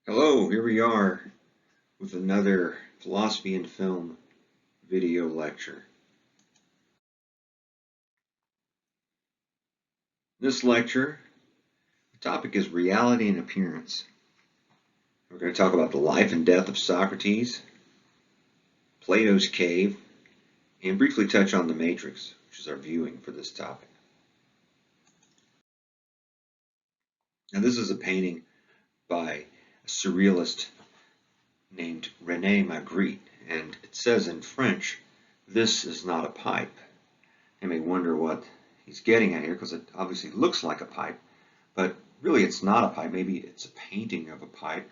Hello, here we are with another philosophy and film video lecture. This lecture, the topic is reality and appearance. We're going to talk about the life and death of Socrates, Plato's cave, and briefly touch on the Matrix, which is our viewing for this topic. Now, this is a painting by a surrealist named René Magritte, and it says in French, "This is not a pipe." You may wonder what he's getting at here, because it obviously looks like a pipe, but really it's not a pipe. Maybe it's a painting of a pipe.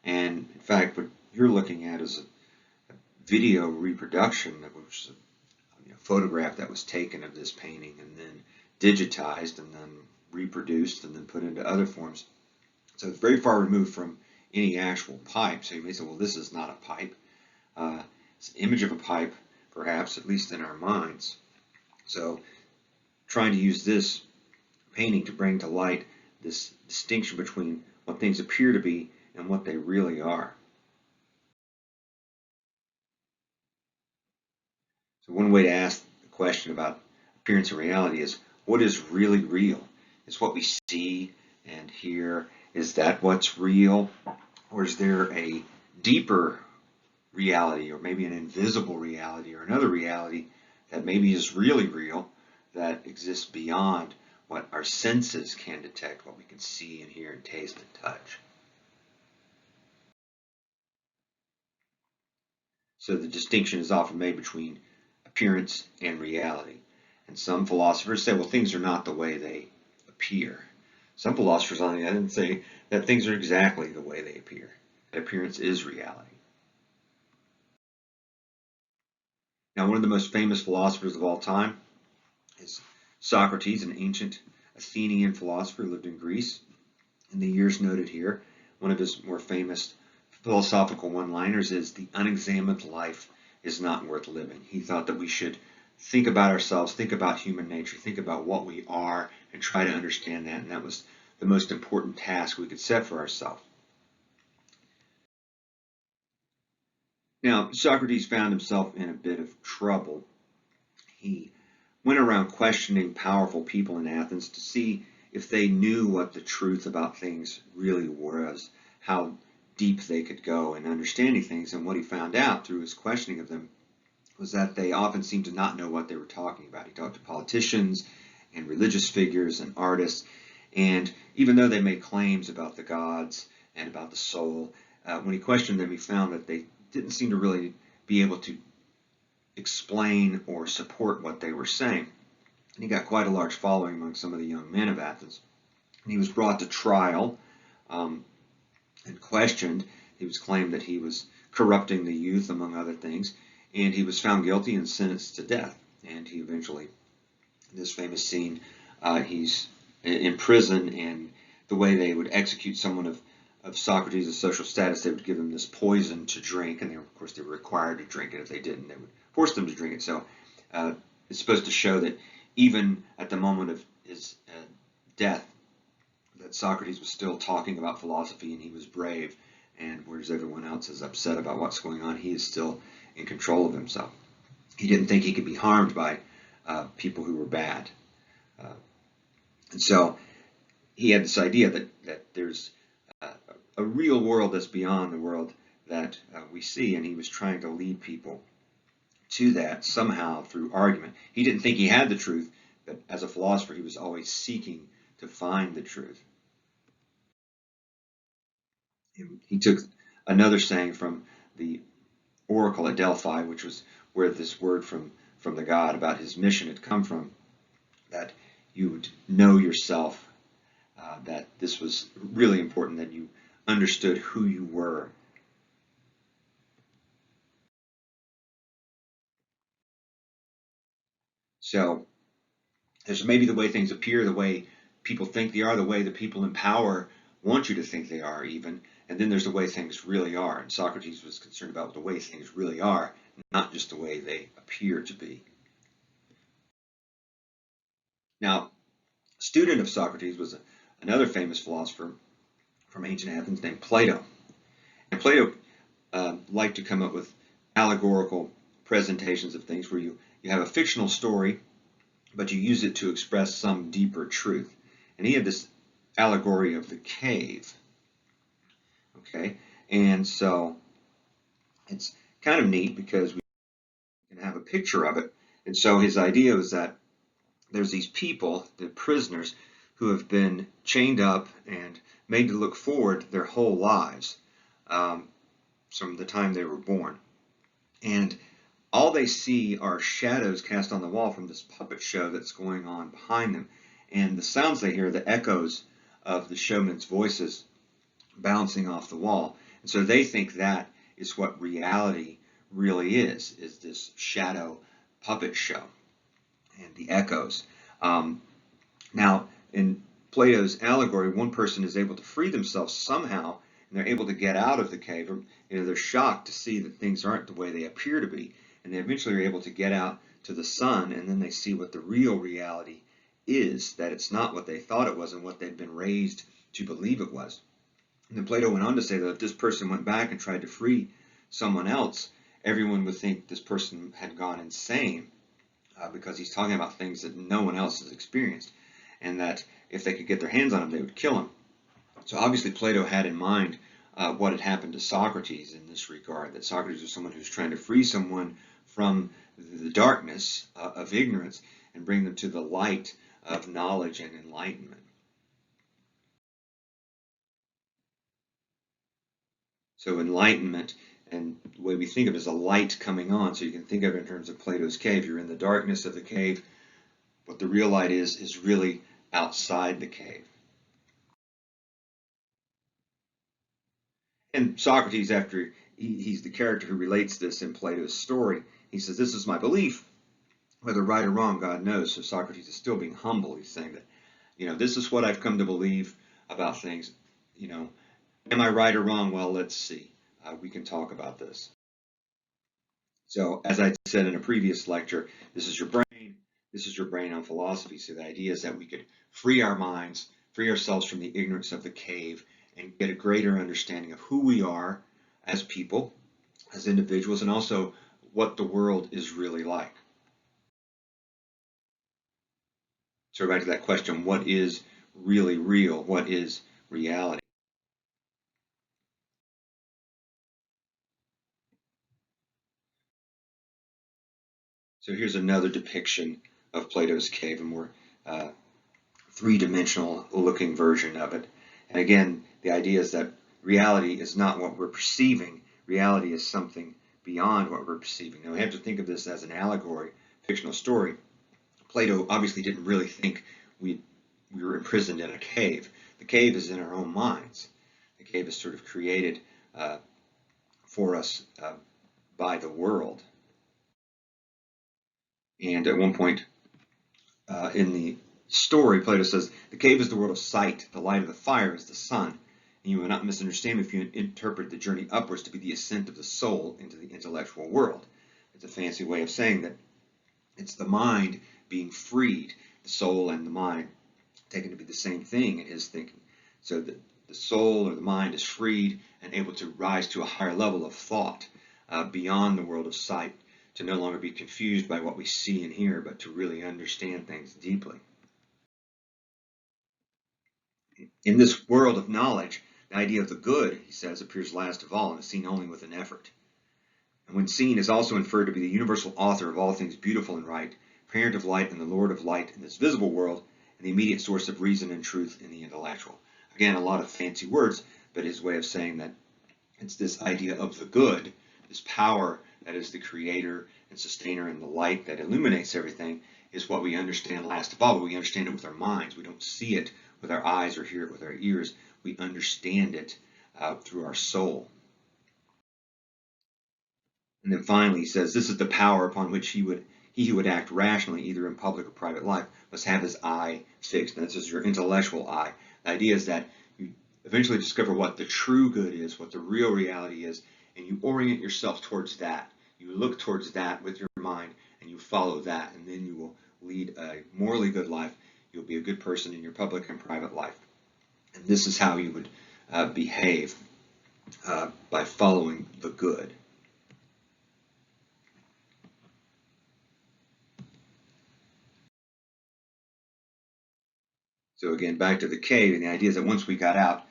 And in fact, what you're looking at is a video reproduction, which is a photograph that was taken of this painting and then digitized and then reproduced and then put into other forms. So it's very far removed from any actual pipe. So you may say, well, this is not a pipe. It's an image of a pipe, perhaps, at least in our minds. So trying to use this painting to bring to light this distinction between what things appear to be and what they really are. So one way to ask the question about appearance and reality is, what is really real? Is what we see and hear, is that what's real? Or is there a deeper reality, or maybe an invisible reality, or another reality that maybe is really real, that exists beyond what our senses can detect, what we can see and hear and taste and touch? So the distinction is often made between appearance and reality. And some philosophers say, well, things are not the way they appear. Some philosophers, on the other hand, say that things are exactly the way they appear. That appearance is reality. Now, one of the most famous philosophers of all time is Socrates, an ancient Athenian philosopher who lived in Greece. In the years noted here, one of his more famous philosophical one-liners is, "The unexamined life is not worth living." He thought that we should think about ourselves, think about human nature, think about what we are, and try to understand that. And that was the most important task we could set for ourselves. Now, Socrates found himself in a bit of trouble. He went around questioning powerful people in Athens to see if they knew what the truth about things really was, how deep they could go in understanding things. And what he found out through his questioning of them was that they often seemed to not know what they were talking about. He talked to politicians and religious figures and artists, and even though they made claims about the gods and about the soul, when he questioned them, he found that they didn't seem to really be able to explain or support what they were saying. And he got quite a large following among some of the young men of Athens. And he was brought to trial and questioned. He was claimed that he was corrupting the youth, among other things, and he was found guilty and sentenced to death. And he eventually, in this famous scene, he's in prison, and the way they would execute someone of Socrates' social status, they would give them this poison to drink, and they, of course they were required to drink it. If they didn't, they would force them to drink it. So it's supposed to show that even at the moment of his death, that Socrates was still talking about philosophy, and he was brave, and whereas everyone else is upset about what's going on, he is still in control of himself. He didn't think he could be harmed by people who were bad. And so he had this idea that there's a real world that's beyond the world that we see, and he was trying to lead people to that somehow through argument. He didn't think he had the truth, but as a philosopher, he was always seeking to find the truth. He took another saying from the oracle at Delphi, which was where this word from the god about his mission had come from, that you would know yourself, that this was really important, that you understood who you were. So there's maybe the way things appear, the way people think they are, the way the people in power want you to think they are even, and then there's the way things really are. And Socrates was concerned about the way things really are, not just the way they appear to be. Now, a student of Socrates was another famous philosopher, from ancient Athens named Plato. And Plato liked to come up with allegorical presentations of things where you have a fictional story, but you use it to express some deeper truth. And he had this allegory of the cave. Okay, and so it's kind of neat because we can have a picture of it. And so his idea was that there's these people, the prisoners, who have been chained up and made to look forward their whole lives from the time they were born. And all they see are shadows cast on the wall from this puppet show that's going on behind them. And the sounds they hear are the echoes of the showmen's voices bouncing off the wall. And so they think that is what reality really is this shadow puppet show and the echoes. Now, in Plato's allegory, one person is able to free themselves somehow, and they're able to get out of the cave. Or, they're shocked to see that things aren't the way they appear to be, and they eventually are able to get out to the sun, and then they see what the real reality is, that it's not what they thought it was and what they'd been raised to believe it was. And then Plato went on to say that if this person went back and tried to free someone else, everyone would think this person had gone insane because he's talking about things that no one else has experienced, and that if they could get their hands on him, they would kill him. So obviously Plato had in mind what had happened to Socrates in this regard, that Socrates was someone who's trying to free someone from the darkness of ignorance and bring them to the light of knowledge and enlightenment. So enlightenment, and the way we think of it, is a light coming on. So you can think of it in terms of Plato's cave. You're in the darkness of the cave. What the real light is really outside the cave. And Socrates, after he's the character who relates this in Plato's story, he says, "This is my belief, whether right or wrong, God knows." So Socrates is still being humble. He's saying that, this is what I've come to believe about things. Am I right or wrong? Well, let's see. We can talk about this. So as I said in a previous lecture, this is your brain. This is your brain on philosophy. So the idea is that we could free our minds, free ourselves from the ignorance of the cave, and get a greater understanding of who we are as people, as individuals, and also what the world is really like. So back to that question, what is really real? What is reality? So here's another depiction of Plato's cave, a more three-dimensional looking version of it. And again, the idea is that reality is not what we're perceiving. Reality is something beyond what we're perceiving. Now we have to think of this as an allegory, fictional story. Plato obviously didn't really think we were imprisoned in a cave. The cave is in our own minds. The cave is sort of created for us by the world. And at one point in the story, Plato says, "The cave is the world of sight. The light of the fire is the sun. And you will not misunderstand me if you interpret the journey upwards to be the ascent of the soul into the intellectual world." It's a fancy way of saying that it's the mind being freed, the soul and the mind taken to be the same thing in his thinking. So that the soul or the mind is freed and able to rise to a higher level of thought beyond the world of sight, to no longer be confused by what we see and hear, but to really understand things deeply. In this world of knowledge, the idea of the good, he says, appears last of all and is seen only with an effort. And when seen is also inferred to be the universal author of all things beautiful and right, parent of light and the lord of light in this visible world, and the immediate source of reason and truth in the intellectual. Again, a lot of fancy words, but his way of saying that it's this idea of the good, this power that is the creator and sustainer and the light that illuminates everything, is what we understand last of all. But we understand it with our minds. We don't see it with our eyes or hear it with our ears. We understand it through our soul. And then finally he says, "This is the power upon which he who would act rationally, either in public or private life, must have his eye fixed." And this is your intellectual eye. The idea is that you eventually discover what the true good is, what the real reality is, and you orient yourself towards that. You look towards that with your mind, and you follow that, and then you will lead a morally good life. You'll be a good person in your public and private life. And this is how you would behave by following the good. So again, back to the cave, and the idea is that once we got out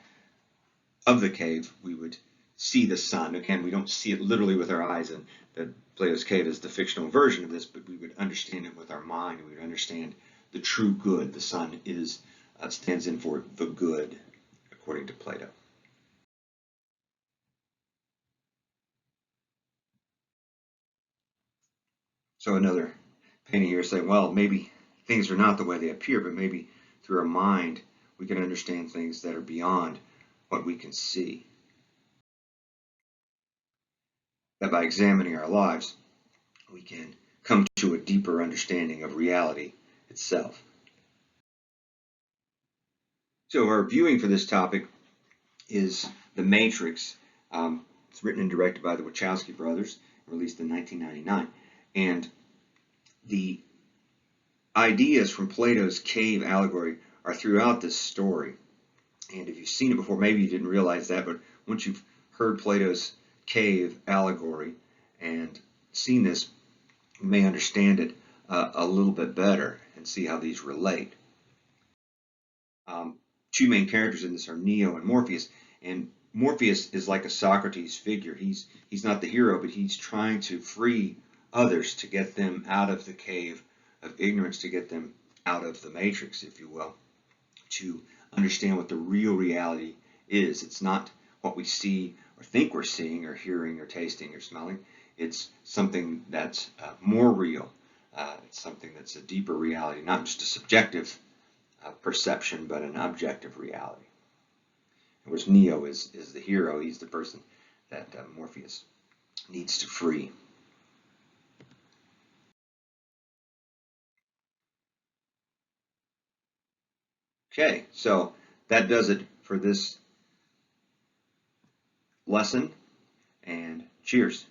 of the cave, we would see the sun. Again, we don't see it literally with our eyes, and that Plato's cave is the fictional version of this, but we would understand it with our mind. We would understand the true good. The sun is stands in for the good, according to Plato. So another painting here saying, well, maybe things are not the way they appear, but maybe through our mind we can understand things that are beyond what we can see. That by examining our lives, we can come to a deeper understanding of reality itself. So our viewing for this topic is The Matrix. It's written and directed by the Wachowski brothers, released in 1999. And the ideas from Plato's cave allegory are throughout this story. And if you've seen it before, maybe you didn't realize that, but once you've heard Plato's cave allegory and seen this, you may understand it a little bit better and see how these relate. Two main characters in this are Neo and Morpheus, and Morpheus is like a Socrates figure. He's not the hero, but he's trying to free others to get them out of the cave of ignorance, to get them out of the matrix, if you will, to understand what the real reality is. It's not what we see or think we're seeing or hearing or tasting or smelling. It's something that's more real. It's something that's a deeper reality, not just a subjective perception, but an objective reality. In which Neo is the hero. He's the person that Morpheus needs to free. Okay, so that does it for this lesson, and cheers.